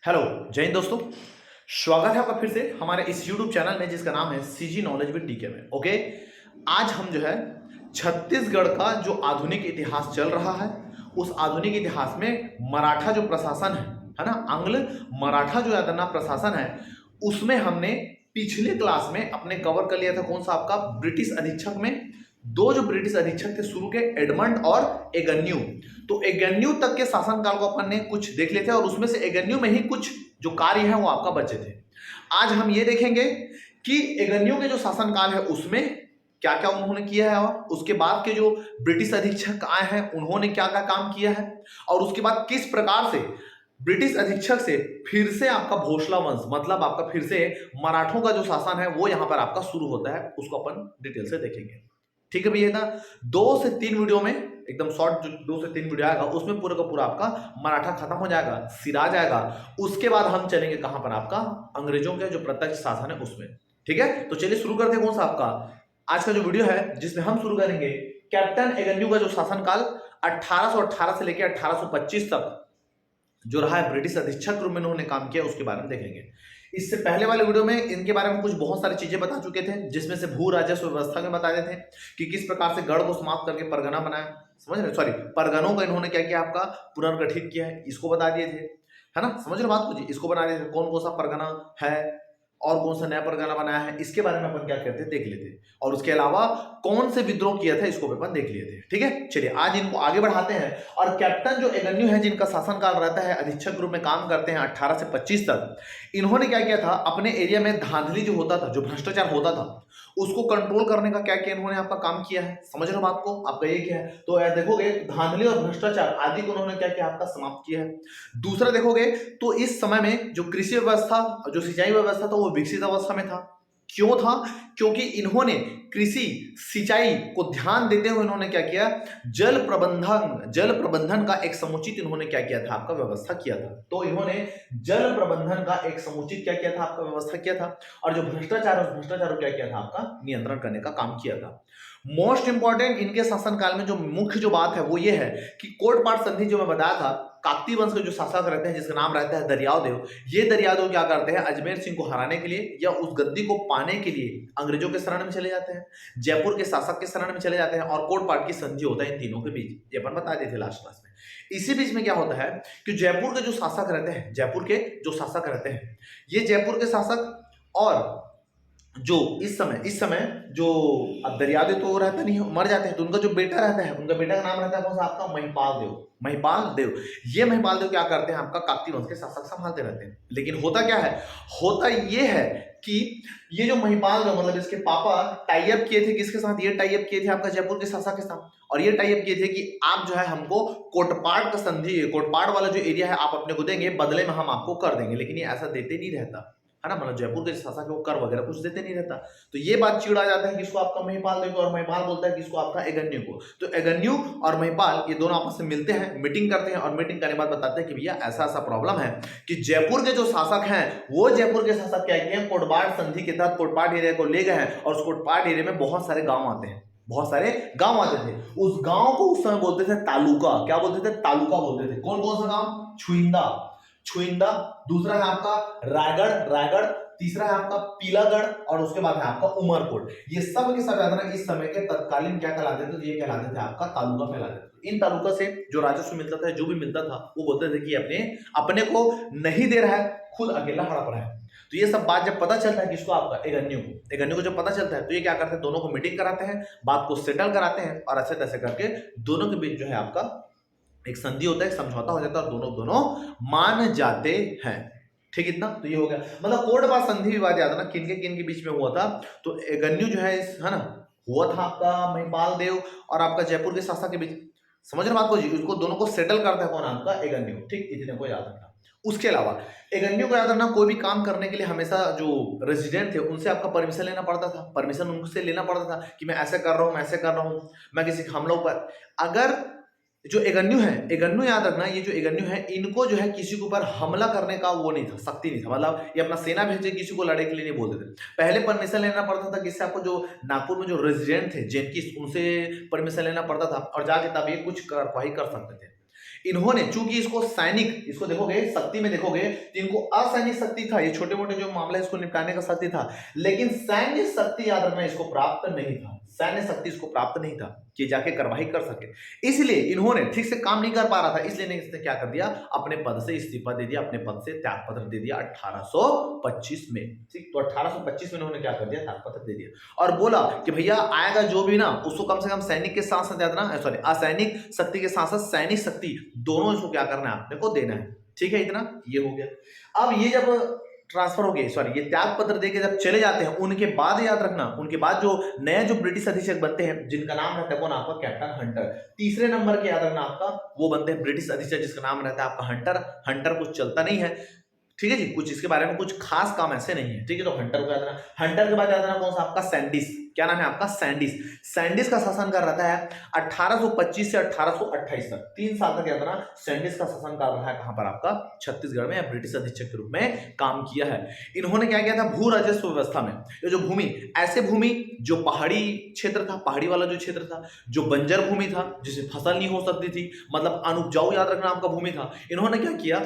Hello जय हिंद दोस्तों। स्वागत है आपका फिर से हमारे इस YouTube चैनल में जिसका नाम है सीजी नॉलेज विद डीके में। ओके, आज हम जो है छत्तीसगढ़ का जो आधुनिक इतिहास चल रहा है उस आधुनिक इतिहास में मराठा जो प्रशासन है ना, आंग्ल मराठा जो यातना प्रशासन है उसमें हमने पिछले क्लास में अपने कवर कर लिया था। कौन सा आपका ब्रिटिश अधीक्षक में दो जो ब्रिटिश अधीक्षक थे शुरू के, एडमंड और एगन्यू। तो एगन्यू तक के शासनकाल को अपन ने कुछ देख लिए थे और उसमें से एगन्यू में ही कुछ जो कार्य है वो आपका बचे थे। आज हम ये देखेंगे कि एगन्यू के जो शासनकाल है उसमें क्या क्या उन्होंने किया है और उसके बाद के जो ब्रिटिश अधीक्षक आए हैं उन्होंने क्या क्या काम किया है और उसके बाद किस प्रकार से ब्रिटिश अधीक्षक से फिर से आपका भोसला वंश, मतलब आपका फिर से मराठों का जो शासन है वो यहां पर आपका शुरू होता है, उसको अपन डिटेल से देखेंगे। ठीक है भैया ना, 2 से 3 वीडियो में एकदम शॉर्ट, जो 2 से 3 वीडियो आएगा उसमें पूरा का पूरा आपका मराठा खत्म हो जाएगा, सिरा जाएगा। उसके बाद हम चलेंगे कहां पर, आपका अंग्रेजों के जो प्रत्यक्ष शासन है उसमें। ठीक है, तो चलिए शुरू करते हैं। कौन सा आपका आज का जो वीडियो है जिसमें हम शुरू करेंगे कैप्टन एगन्यू का जो शासनकाल 1818 से लेकर 1825 तक जो रहा है ब्रिटिश अधीक्षक रूप में उन्होंने काम किया, उसके बारे में देखेंगे। इससे पहले वाले वीडियो में इनके बारे में कुछ बहुत सारी चीजें बता चुके थे, जिसमें से भू राजस्व व्यवस्था में बताए थे कि किस प्रकार से गढ़ को समाप्त करके परगना बनाया, समझ रहे, सॉरी परगनों का इन्होंने क्या किया, आपका पुनर्गठित किया है, इसको बता दिए थे, है ना, समझ रहे बात को जी। इसको बना दिए थे कौन कौन सा परगना है और कौन सा नया परगना बनाया है, इसके बारे में अपन क्या करते देख लेते, और उसके अलावा कौन से विद्रोह किया था इसको भी अपन देख लिए थे। ठीक है, चलिए आज इनको आगे बढ़ाते हैं। और कैप्टन जो एगन्यू है जिनका शासनकाल रहता है, अधीक्षक रूप में काम करते हैं 18 से 25 तक, इन्होंने क्या किया था, अपने एरिया में धांधली जो होता था, जो भ्रष्टाचार होता था, उसको कंट्रोल करने का क्या किया इन्होंने, आपका काम किया है। समझ रहे हो बात को, आपका ये क्या है, तो देखोगे धांधली और भ्रष्टाचार आदि को उन्होंने क्या किया, आपका समाप्त किया है। दूसरा देखोगे तो इस समय में जो कृषि व्यवस्था, जो सिंचाई व्यवस्था था वो विकसित अवस्था में था। क्यों था, क्योंकि इन्होंने कृषि सिंचाई को ध्यान देते हुए इन्होंने क्या किया, जल प्रबंधन का एक समुचित इन्होंने क्या किया था, आपका व्यवस्था किया था। तो इन्होंने जल प्रबंधन का एक समुचित क्या किया था, आपका व्यवस्था किया था। और जो भ्रष्टाचार है उस भ्रष्टाचार को क्या किया था, आपका नियंत्रण करने का काम किया था। मोस्ट इंपॉर्टेंट इनके शासनकाल में जो मुख्य जो बात है वो ये है कि कोटपाट संधि जो मैं बताया था, काकती वंश के जो शासक रहते हैं जिसका नाम रहता है दरियाव देव, ये दरियाव देव क्या करते हैं, अजमेर सिंह को हराने के लिए या उस गद्दी को पाने के लिए अंग्रेजों के शरण में चले जाते हैं, जयपुर के शासक के शरण में चले जाते हैं और कोटपाट की संधि होता है इन तीनों के बीच। ये अपन बता दिए थे लास्ट क्लास में। इसी बीच में क्या होता है कि जयपुर के जो शासक रहते हैं, जयपुर के जो शासक रहते हैं, ये जयपुर के शासक और जो इस समय जो अब दरियादेव तो रहता नहीं है, मर जाते हैं, तो उनका जो बेटा रहता है, उनका बेटा का नाम रहता है कौन सा, आपका महिपाल देव। महिपाल देव, ये महिपाल देव क्या करते हैं, आपका काकती वंश के शासक संभालते रहते हैं। लेकिन होता क्या है, होता ये है कि ये जो महिपाल देव, मतलब इसके पापा टाई अप किए थे किसके साथ, ये टाई अप किए थे आपका जयपुर के शासक के साथ, और ये टाई अप किए थे कि आप जो है हमको कोटपाट का संधि, कोटपाट वाला जो एरिया है आप अपने को देंगे, बदले में हम आपको कर देंगे। लेकिन ये ऐसा देते नहीं रहता है ना, मतलब जयपुर के शासक को कर वगैरह कुछ देते नहीं रहता। तो ये बात चिड़ा जाता है किसको, आपका महिपाल देव को, और महिपाल बोलता है किसको, आपका एगन्यू को। तो एगन्यू और महिपाल ये दोनों आपस में मिलते हैं, मीटिंग करते हैं, और मीटिंग करने के बाद बताते हैं कि भैया ऐसा ऐसा प्रॉब्लम है कि जयपुर के जो शासक हैं वो जयपुर के शासक क्या किए, कोटपाट संधि के तहत कोटपाट एरिया को ले गए हैं, और उस कोटपाट एरिया में बहुत सारे गाँव आते हैं, बहुत सारे गांव आते थे। उस गांव को उस समय बोलते थे तालुका, क्या बोलते थे, तालुका बोलते थे। कौन कौन सा गांव, छुइंदा, छुइंदा, दूसरा है आपका रायगढ़, तीसरा है आपका पीलागढ़, और उसके बाद है आपका उमरकोट। ये सब के सब याद रखना इस समय के तत्कालीन क्या कहलाते थे, तो ये कहलाते थे आपका तालुका कहलाते थे। इन तालुका से जो राजस्व मिलता था, जो भी मिलता था, वो बोलते थे कि अपने को नहीं दे रहा है, खुद अकेला हड़प रहा है। तो ये सब बात जब पता चलता है किसको, आपका एगन्यू को जब पता चलता है तो ये क्या करते हैं, दोनों को मीटिंग कराते हैं, बात को सेटल कराते हैं, और ऐसे तैसे करके दोनों के बीच जो है आपका एक संधि होता है, एक समझौता हो जाता है, और दोनों मान जाते हैं। ठीक, इतना तो ये हो गया। मतलब कोटपाट संधि विवाद याद है ना, किन के बीच में हुआ था, तो एगन्यू जो है ना, हुआ था आपका महिपाल देव और आपका जयपुर के शासक के बीच। समझ रहे बात को जी, उसको दोनों को सेटल करता है कौन, आपका एगन्यू। ठीक, इतने को याद रखना। उसके अलावा एगन्यू को याद रखना, कोई भी काम करने के लिए हमेशा जो रेजिडेंट थे उनसे आपका परमिशन लेना पड़ता था, परमिशन उनसे लेना पड़ता था कि मैं ऐसे कर रहा हूँ, मैं ऐसे कर रहा हूँ, मैं किसी हमलों पर, अगर जो एगन्यू है, एगन्यू याद रखना, ये जो एगन्यू है इनको जो है किसी के ऊपर हमला करने का वो नहीं था, शक्ति नहीं था, मतलब ये अपना सेना भेजे किसी को लड़े के लिए नहीं बोलते थे। पहले परमिशन लेना पड़ता था किससे, आपको जो नागपुर में जो रेजिडेंट थे जिनकी, उनसे परमिशन लेना पड़ता था, और जाके तब ये कुछ कार्रवाई कर सकते थे। इन्होंने चूंकि इसको सैनिक, इसको देखोगे शक्ति में देखोगे तो इनको असैनिक शक्ति था, ये छोटे मोटे जो मामले इसको निपटाने का शक्ति था, लेकिन सैन्य शक्ति याद रखना इसको प्राप्त नहीं था, सैन्य शक्ति इसको प्राप्त नहीं था कि जाके कार्रवाई कर सके। इसलिए इन्होंने ठीक से काम नहीं कर पा रहा था, इसलिए इसने क्या कर दिया, अपने पद से इस्तीफा दे दिया, अपने पद से त्यागपत्र दे दिया 1825 में। ठीक, तो 1825 में इन्होंने क्या कर दिया, त्यागपत्र दे दिया और बोला कि भैया आएगा जो भी ना उसको कम से कम सैनिक के साथ साथ याद रखना, सॉरी असैनिक शक्ति के साथ साथ सैनिक शक्ति दोनों इसको क्या करना है, आपने को देना है। ठीक है, इतना ये हो गया। अब ये जब ट्रांसफर हो गए, सॉरी ये त्याग पत्र देके जब चले जाते हैं, उनके बाद याद रखना, उनके बाद जो नए जो ब्रिटिश अधीक्षक बनते हैं जिनका नाम रहता है कौन, आपका कैप्टन हंटर। तीसरे नंबर के याद रखना आपका वो बनते हैं ब्रिटिश अधीक्षक जिसका नाम रहता है आपका हंटर। हंटर कुछ चलता नहीं है, ठीक है जी, कुछ इसके बारे में कुछ खास काम ऐसे नहीं है। ठीक है, तो हंटर को याद रखना। हंटर के बाद याद रखना कौन सा, आपका सैंडिस। क्या नाम है आपका, सैंडिस। सैंडिस का शासन कर रहता है 1825 से 1828 तक, 3 साल तक याद रखना सैंडिस का शासन कर रहा है। कहां पर, आपका छत्तीसगढ़ में, ब्रिटिश अधीक्षक के रूप में काम किया है। इन्होंने क्या किया था, भू राजस्व व्यवस्था में ये जो भूमि, ऐसे भूमि जो पहाड़ी क्षेत्र था, पहाड़ी वाला जो क्षेत्र था, जो बंजर भूमि था जिसे फसल नहीं हो सकती थी, मतलब अनुपजाऊ याद रखना आपका भूमि था, इन्होंने क्या किया,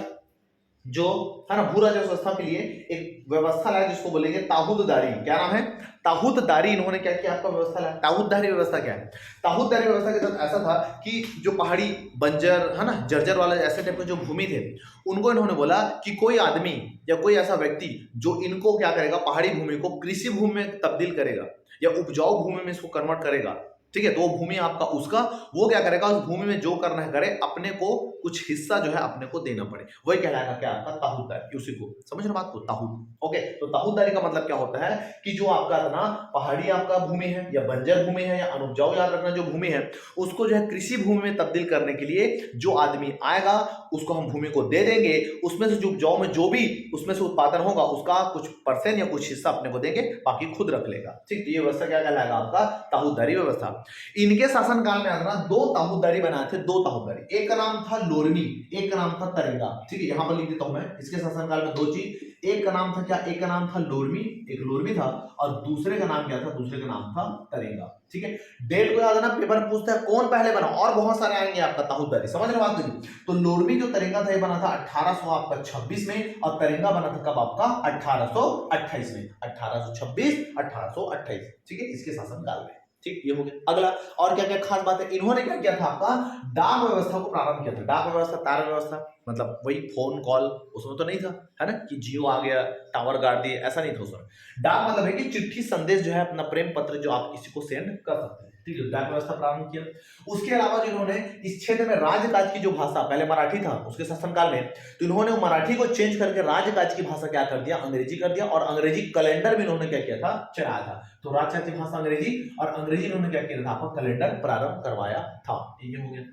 जो है ना भू राजस्व व्यवस्था के लिए एक व्यवस्था लाया जिसको बोलेंगे ताहूतदारी। क्या नाम है, ताहूतदारी। इन्होंने क्या किया, आपका व्यवस्था लाया। ताहूतदारी व्यवस्था क्या है, ताहूतदारी व्यवस्था के तहत ऐसा था कि जो पहाड़ी बंजर है ना, जर्जर वाला ऐसे टाइप के जो भूमि थे, उनको इन्होंने बोला कि कोई आदमी या कोई ऐसा व्यक्ति जो इनको क्या करेगा, पहाड़ी भूमि को कृषि भूमि में तब्दील करेगा या उपजाऊ भूमि में इसको कन्वर्ट करेगा, ठीक है, तो वो भूमि आपका उसका, वो क्या करेगा, उस भूमि में जो करना है करे, अपने को कुछ हिस्सा जो है अपने को देना पड़े, वही कहलाएगा क्या, आपका ताहूतदारी। उसी को समझ रहे बात को, ताहूत। ओके, तो ताहूतदारी का मतलब क्या होता है कि जो आपका ना पहाड़ी आपका भूमि है या बंजर भूमि है या अनुपजाऊ याद रखना जो भूमि है, उसको जो है कृषि भूमि में तब्दील करने के लिए जो आदमी आएगा उसको हम भूमि को दे देंगे, उसमें से जो उपजाऊ में जो भी उसमें से उत्पादन होगा उसका कुछ परसेंट या कुछ हिस्सा अपने को देंगे, बाकी खुद रख लेगा। ठीक, तो ये व्यवस्था क्या कहलाएगा, आपका ताहूतदारी व्यवस्था। इनके शासनकाल में आना 2 ताहूतदारी बनाए थे, 2 ताहूतदारी, एक का नाम था लोरमी, एक का नाम था तरेगा। ठीक है, यहां पर लिख देता हूं मैं, इसके शासनकाल में 2 चीज, एक का नाम था क्या, एक का नाम था लोरमी, एक लोरमी था, और दूसरे का नाम क्या था, दूसरे का नाम था तरेगा। ठीक है, डेट को याद रखना, पेपर पूछता है कौन पहले बना, और बहुत सारे आएंगे आपका ताहूतदारी, समझ रहे बात नहीं। तो लोरमी जो तरेगा था ये बना था 1826 में, और तरेगा बना था कब, आपका 1828 में, 1826 1828। ठीक है, इसके शासनकाल में। ठीक, ये हो गया। अगला और क्या क्या खास बात है, इन्होंने क्या किया था, आपका डाक व्यवस्था को प्रारंभ किया था। डाक व्यवस्था, तार व्यवस्था, मतलब वही फोन कॉल उसमें तो नहीं था, है ना, कि जियो आ गया टावर गाड़ दिए, ऐसा नहीं था उसमें। डाक मतलब है कि चिट्ठी संदेश जो है, अपना प्रेम पत्र जो आप किसी को सेंड कर सकते हैं। ठीक है, डाक व्यवस्था प्रारंभ किया। उसके अलावा जो इन्होंने इस क्षेत्र में राजकाज की जो भाषा, पहले मराठी था उसके शासनकाल में, तो इन्होंने मराठी को चेंज करके राजकाज की भाषा क्या कर दिया, अंग्रेजी कर दिया, और अंग्रेजी कैलेंडर भी इन्होंने क्या किया था, चलाया था। तो राजकाज की भाषा अंग्रेजी, और अंग्रेजी इन्होंने क्या किया था, आपका कैलेंडर प्रारंभ करवाया था। ये हो गया।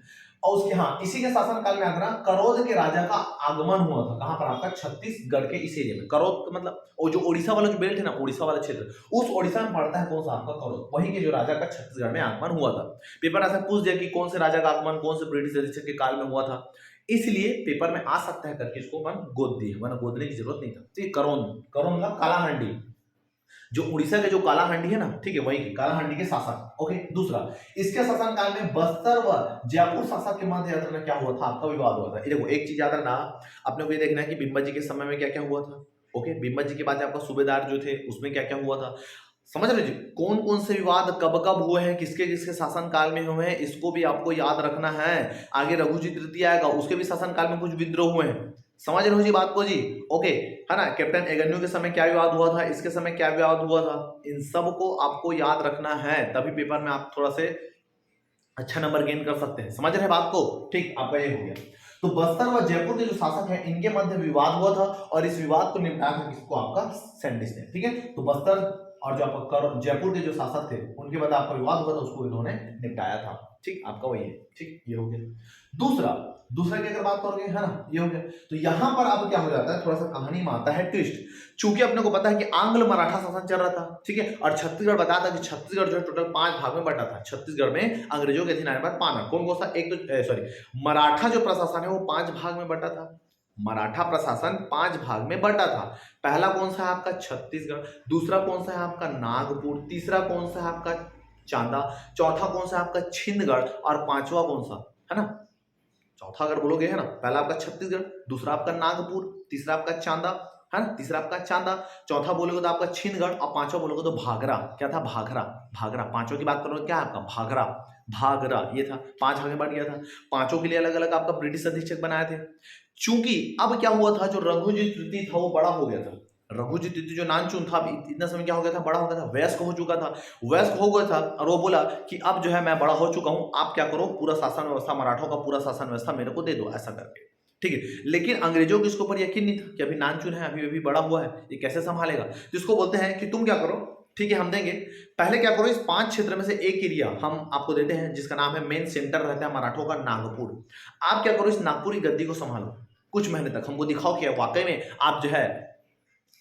और उसके इसी के शासनकाल में आगरा करोद के राजा का आगमन हुआ था। कहां पर, आपका छत्तीसगढ़ के इस एरिया में। करोद मतलब वो जो ओडिशा वाला जो बेल्ट है ना, ओडिशा वाला क्षेत्र, उस ओडिशा में पड़ता है कौन सा, आपका करोद, वही के जो राजा का छत्तीसगढ़ में आगमन हुआ था। पेपर ऐसा पूछ दिया कि कौन से राजा का आगमन कौन से ब्रिटिश अधीक्षक के काल में हुआ था, इसलिए पेपर में आ सकता है करके इसको अपन गोद दिए, वरना गोदने की जरूरत नहीं था। तो ये करोन, करोन मतलब कालाहांडी, जो उड़ीसा के जो कालाहांडी है ना, ठीक है, वही कालाहांडी के शासक। ओके, दूसरा इसके शासनकाल में बस्तर व जयपुर शासक के मध्य यात्रा में क्या हुआ था, आपका विवाद हुआ था। ये देखो, एक चीज याद रखना, अपने को ये देखना है कि बिम्बा जी के समय में क्या क्या हुआ था। ओके, बिम्बा जी के बाद आपका सूबेदार जो थे उसमें क्या क्या हुआ था, समझ रहे जी, कौन कौन से विवाद कब कब हुए हैं, किसके किसके शासनकाल में हुए हैं, इसको भी आपको याद रखना है। आगे रघुजी तृतीय आएगा, उसके भी शासनकाल में कुछ विद्रोह हुए हैं, समझ रहे हो जी बात को जी। ओके, है ना, कैप्टन एगन्यू के समय क्या विवाद हुआ था, इसके समय क्या विवाद हुआ था, इन सब को आपको याद रखना है, तभी पेपर में आप थोड़ा से अच्छा नंबर गेन कर सकते हैं। समझ रहे बात को। ठीक, आपका ये हो गया। तो बस्तर व जयपुर के जो शासक हैं इनके मध्य विवाद हुआ था, और इस विवाद को निपटाया था किसको, आपका सैंडिस ने। ठीक है, तो बस्तर और जो आपका जयपुर के जो शासक थे उनके बाद आपका विवाद हुआ था, उसको इन्होंने निपटाया था। ठीक, आपका वही है। ठीक, ये हो गया। दूसरा की अगर बात करोगे, है ना, ये हो गया। तो यहां पर अब क्या हो जाता है, थोड़ा सा कहानी में आता है ट्विस्ट। चूंकि अपने को पता है कि आंग्ल मराठा शासन चल रहा था, ठीक है, और छत्तीसगढ़ बताया था कि छत्तीसगढ़ जो है टोटल 5 भाग में बटा था। छत्तीसगढ़ में अंग्रेजों के अधीन आने पर 5 कौन कौन सा, एक तो सॉरी मराठा जो प्रशासन है वो 5 भाग में बटा था। मराठा प्रशासन 5 भाग में बटा था। पहला कौन सा है आपका छत्तीसगढ़, दूसरा कौन सा है आपका नागपुर, तीसरा कौन सा है आपका चांदा, चौथा कौन सा है आपका छिंदगढ़, और 5वां कौन सा है ना, चौथा अगर बोलोगे है ना, पहला आपका छत्तीसगढ़, दूसरा आपका नागपुर, तीसरा आपका चांदा, है ना, तीसरा आपका चांदा, चौथा बोलोगे तो आपका छिंदगढ़, और पांचवा बोलोगे तो भागरा। क्या था? भागरा। भागरा। पांचों की बात करोगे क्या आपका? भागरा। भागरा ये था। 5 भाग में बांट गया था। पांचों के लिए अलग अलग आपका ब्रिटिश अधीक्षक बनाए थे। चूंकि अब क्या हुआ था, जो रघुजी तृतीय था वो बड़ा हो गया था। रघुजी तृतीय जो नानचुन था, इतना समय क्या हो गया था, बड़ा हो गया था, वयस्क हो चुका था। वयस्क हो गया था और वो बोला कि अब जो है मैं बड़ा हो चुका हूं, आप क्या करो, पूरा शासन व्यवस्था, मराठों का पूरा शासन व्यवस्था मेरे को दे दो, ऐसा करके। ठीक है। लेकिन अंग्रेजों को इसके ऊपर यकीन नहीं था कि अभी नानचुन है, अभी अभी बड़ा हुआ है, ये कैसे संभालेगा। जिसको बोलते हैं कि तुम क्या करो, ठीक है हम देंगे, पहले क्या करो, इस 5 क्षेत्र में से एक एरिया हम आपको देते हैं जिसका नाम है, मेन सेंटर रहता है मराठों का नागपुर। आप क्या करो, इस नागपुर की गद्दी को संभालो कुछ महीने तक, हमको दिखाओ कि वाकई में आप जो है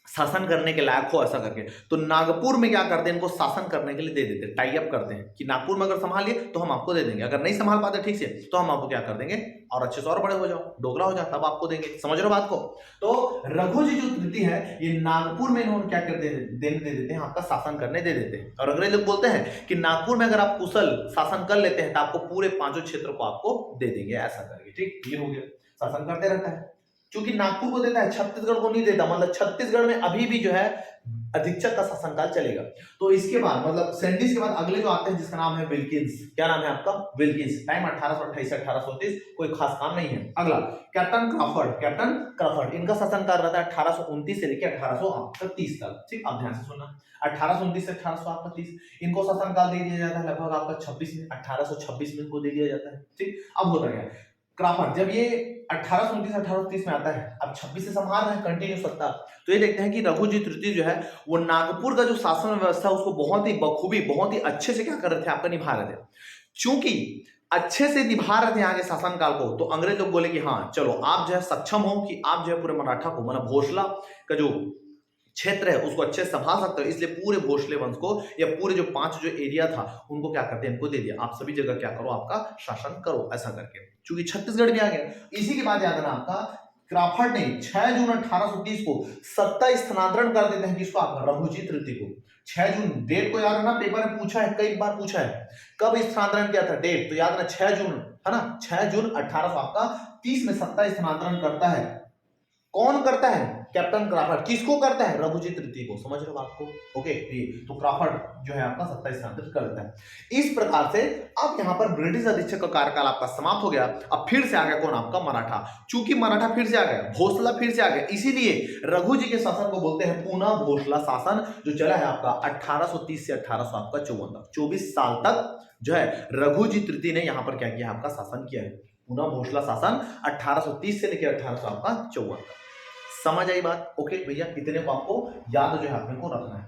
शासन करने के लायक हो, ऐसा करके। तो नागपुर में क्या करते हैं, इनको शासन करने के लिए दे देते, टाई अप करते हैं कि नागपुर में अगर संभाल लिए तो हम आपको दे देंगे, अगर नहीं संभाल पाते ठीक से तो हम आपको क्या कर देंगे, और अच्छे से और बड़े हो जाओ, डोगरा हो जाओ, तब आपको देंगे। समझ रहे हो बात को। तो रघुजी जो तृतीय है, ये नागपुर में इन्होंने क्या कर दे देते हैं, आपका शासन करने दे देते हैं। और अंग्रेज लोग बोलते हैं कि नागपुर में अगर आप कुशल शासन कर लेते हैं तो आपको पूरे 5 क्षेत्र को आपको दे देंगे, ऐसा करके। ठीक, ये हो गया, शासन करते रहता है। क्योंकि नागपुर को देता है, छत्तीसगढ़ को नहीं देता, मतलब छत्तीसगढ़ में अभी भी जो है अधीक्षक का शासनकाल चलेगा। तो इसके बाद मतलब सेंडिस के बाद अगले जो आते हैं जिसका नाम है विल्किंस। क्या नाम है आपका? विल्किंस। टाइम 1828 से 1830, कोई खास काम नहीं है। अगला कैप्टन क्रॉफर्ड। कैप्टन क्रॉफर्ड, इनका शासनकाल रहता है 1829 से लेकर 1830 तक। ठीक, आप ध्यान से सुनना, 1829 से 1830 इनको शासनकाल दे दिया जाता है, लगभग आपका 26 में, 1826 में इनको दे दिया जाता है। ठीक, अब होता क्या है, क्राफर्ड जब ये 1829 1830 में आता है, अब 26 से संभाल रहे हैं कंटिन्यू सत्ता, तो ये देखते हैं कि रघुजी तृतीय जो है वो नागपुर का जो शासन व्यवस्था उसको बहुत ही बखूबी, बहुत ही अच्छे से क्या कर रहे थे, आपका निभा रहे थे। चूंकि अच्छे से निभा रहे थे यहाँ के शासनकाल को, तो अंग्रेज लोग बोले कि हाँ चलो आप जो है सक्षम हो कि आप जो है पूरे मराठा को, मतलब भोसला का जो क्षेत्र है उसको अच्छे से संभाल सकते हो, इसलिए पूरे भोसले वंश को या पूरे जो 5 जो एरिया था उनको क्या करते हैं, इनको दे दिया, आप सभी जगह क्या करो, आपका शासन करो, ऐसा करके। क्योंकि छत्तीसगढ़ भी आ गया। इसी के बाद याद है ना आपका, क्राफर्ड ने 6 जून 1830 को सत्ता स्थानांतरण कर देते हैं किसको, आपका रघुजी तृतीय को। 6 जून डेट को याद है ना, पेपर में पूछा है, कई बार पूछा है कब स्थानांतरण किया था, डेट तो याद है ना, 6 जून है ना, 6 जून 1830 में सत्ता स्थानांतरण करता है। कौन करता है? Captain Crafoord. किसको करता है? रघुजी तृतीय को। समझ रहे हो आपको? ओके, तो क्राफर्ड जो है आपका सत्ता स्थानांतरित कर देता है। इस प्रकार से अब यहाँ पर ब्रिटिश अधीक्षक का कार्यकाल आपका समाप्त हो गया। अब फिर से आ गया कौन, आपका मराठा। चूंकि मराठा फिर से आ गया, भोसला फिर से आ गया, इसीलिए रघुजी के शासन को बोलते हैं पूना भोसला शासन, जो चला है आपका 1830 से 1854 तक। 24 साल तक जो है रघुजी तृतीय ने यहाँ पर क्या किया, आपका शासन किया है। पूना भोसला शासन 1830 से लेकर 1854 तक। समझ आई बात? ओके भैया, इतने को आपको याद जो है आपने को रखना है।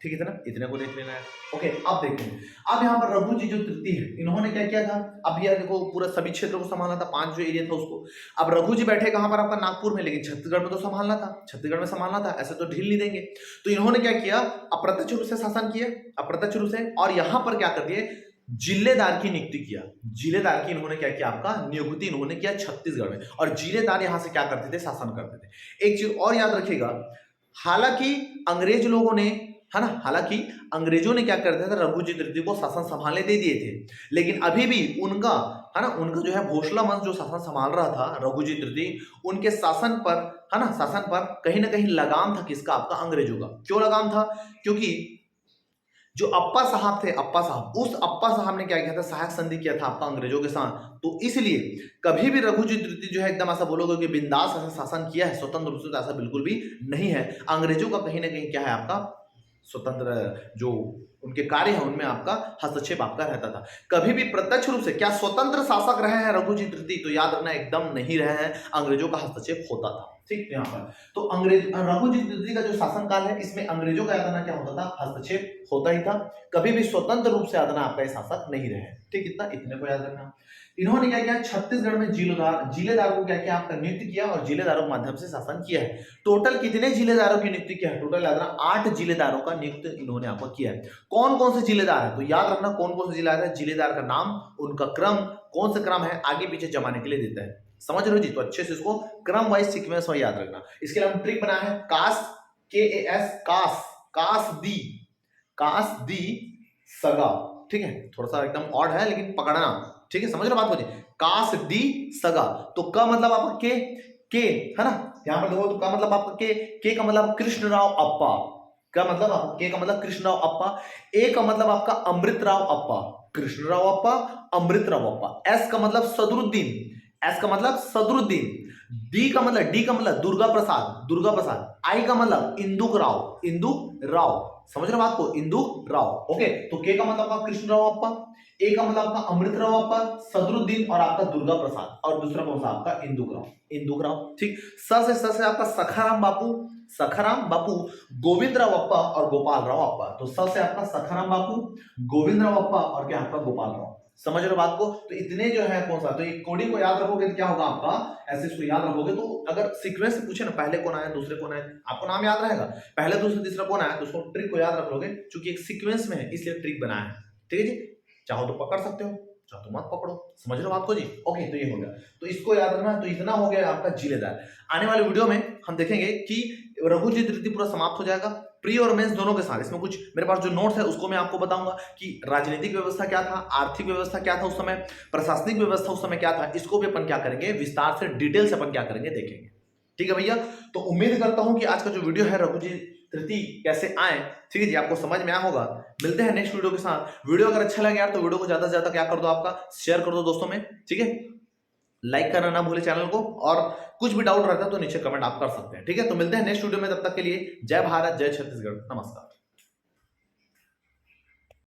ठीक है ना, इतने को देख लेना है। ओके, अब देखते हैं, अब यहाँ पर रघुजी जो तृतीय है, इन्होंने क्या किया था, अब यह देखो पूरा सभी क्षेत्र को संभालना था, 5 जो एरिया था उसको। अब रघुजी बैठे कहां पर, आपका नागपुर में, लेकिन छत्तीसगढ़ में तो संभालना था, छत्तीसगढ़ में संभालना था, ऐसे तो ढील नहीं देंगे। तो इन्होंने क्या किया, अप्रत्यक्ष रूप से शासन किया, अप्रत्यक्ष रूप से, और यहां पर क्या कर दिए, जिलेदार की नियुक्ति किया। जिलेदार की इन्होंने क्या किया, आपका नियुक्ति इन्होंने किया छत्तीसगढ़ में, और जिलेदार यहां से क्या करते थे, शासन करते थे। एक चीज और याद रखिएगा, हालांकि अंग्रेज लोगों ने, है ना, हालांकि अंग्रेजों ने क्या कर दिया था, रघुजी तृतीय को शासन संभालने दे दिए थे, लेकिन अभी भी उनका, है ना, उनका जो है भोसला वंश जो शासन संभाल रहा था, रघुजी तृतीय, उनके शासन पर, है ना, शासन पर कहीं ना कहीं लगाम था किसका, आपका अंग्रेजों का। क्यों लगाम था? क्योंकि जो अप्पा साहब थे, अप्पा साहब, उस अप्पा साहब ने क्या किया था, सहायक संधि किया था आपका अंग्रेजों के साथ। तो इसलिए कभी भी रघुजी तृतीय जो है एकदम ऐसा बोलोगे कि बिंदास ऐसा शासन किया है स्वतंत्र रूप से, तो ऐसा बिल्कुल भी नहीं है। अंग्रेजों का कहीं ना कहीं क्या है, आपका स्वतंत्र जो उनके कार्य है उनमें आपका हस्तक्षेप आपका रहता था। कभी भी प्रत्यक्ष रूप से क्या स्वतंत्र शासक रहे हैं रघुजी तृतीय, तो याद रखना एकदम नहीं रहे हैं, अंग्रेजों का हस्तक्षेप होता था। ठीक, यहाँ पर तो अंग्रेज रघुजी तृतीय का जो शासनकाल है, इसमें अंग्रेजों का यादना क्या होता था, हस्तक्षेप होता ही था। कभी भी स्वतंत्र रूप से यादना आपका शासक नहीं रहे। ठीक, इतने को याद रखना। इन्होंने क्या किया, छत्तीसगढ़ में जिलेदार को क्या किया, आपका नियुक्त किया, और जिलेदारों के माध्यम से शासन किया है। टोटल कितने जिलेदारों की नियुक्ति किया है, टोटल याद रखना 8 जिलेदारों का नियुक्त इन्होंने आपको किया है। कौन कौन से जिलेदार है, तो याद रखना कौन कौन से जिलेदार है, जिलेदार का नाम, उनका क्रम, कौन सा क्रम है, आगे पीछे जमाने के लिए देता है। समझ रहे हो जी? तो अच्छे से इसको क्रम वाइज सीक्वेंस में याद रखना। इसके लिए हम ट्रिक बनाया है, कास, KAS, कास दी सगा। ठीक है, थोड़ा सा एकदम ऑड है लेकिन पकड़ना। ठीक है, समझ रहे बात मुझे, कास डी सगा, तो का मतलब आपका के है ना, यहां पर देखो तो का मतलब आपका के का मतलब कृष्णराव अप्पा, का मतलब आपका के का मतलब कृष्णराव अप्पा, ए का मतलब आपका अमृतराव अप्पा, कृष्णराव अप्पा, अमृतराव अप्पा, एस का मतलब सदरुद्दीन, एस का मतलब सदरुद्दीन, डी का मतलब दुर्गा प्रसाद, दुर्गा प्रसाद, आई का मतलब इंदुक राव, इंदुक राव, समझ रहे हो बात को, इंदुक राव। ओके, तो के का मतलब आपका कृष्णराव अप्पा, ए का मतलब आपका अमृतराव अप्पा, सदरुद्दीन और आपका दुर्गा प्रसाद, और दूसरा कौन सा आपका इंदुक राव, इंदुक राव। ठीक, स से आपका सखाराम बापू, सखाराम बापू, गोविंदराव अप्पा और गोपाल राव अप्पा, तो स से आपका सखाराम बापू, गोविंदराव अप्पा और क्या आपका गोपाल राव, समझ रहे हो बात को। तो इतने जो है कौन सा, तो ये कोडिंग को याद रखोगे तो क्या होगा आपका, ऐसे इसको याद रखोगे तो अगर सीक्वेंस से पूछे ना पहले कौन आया दूसरे कौन आया, आपको नाम याद रहेगा, पहले दूसरे तीसरा कौन आया, तो उसको ट्रिक को याद रख लोगे, क्योंकि एक सीक्वेंस में है इसलिए ट्रिक बनाया है। ठीक है जी, चाहो तो पकड़ सकते हो, चाहो तो मत पकड़ो, समझ रहे हो आपको जी। ओके, तो ये हो गया, तो इसको याद रखना। तो इतना हो गया आपका जिलेदार। आने वाले वीडियो में हम देखेंगे कि रघुजीत रीति पूरा समाप्त हो जाएगा, प्री और मेंस दोनों के साथ। इसमें कुछ मेरे पास जो नोट्स है उसको मैं आपको बताऊंगा कि राजनीतिक व्यवस्था क्या था, आर्थिक व्यवस्था क्या था उस समय, प्रशासनिक व्यवस्था उस समय क्या था, इसको भी अपन क्या करेंगे विस्तार से डिटेल से अपन क्या करेंगे देखेंगे। ठीक है भैया, तो उम्मीद करता हूं कि आज का जो वीडियो है रघुजीत तृतीय कैसे आए, ठीक है जी, आपको समझ में आया होगा। मिलते हैं नेक्स्ट वीडियो के साथ। वीडियो अगर अच्छा लगे यार तो वीडियो को ज्यादा से ज्यादा क्या कर दो, आपका शेयर कर दो दोस्तों में, ठीक है, लाइक करना ना भूले चैनल को, और कुछ भी डाउट रहता है तो नीचे कमेंट आप कर सकते हैं। ठीक है, तो मिलते हैं नेक्स्ट वीडियो में, तब तक के लिए जय भारत, जय छत्तीसगढ़, नमस्कार।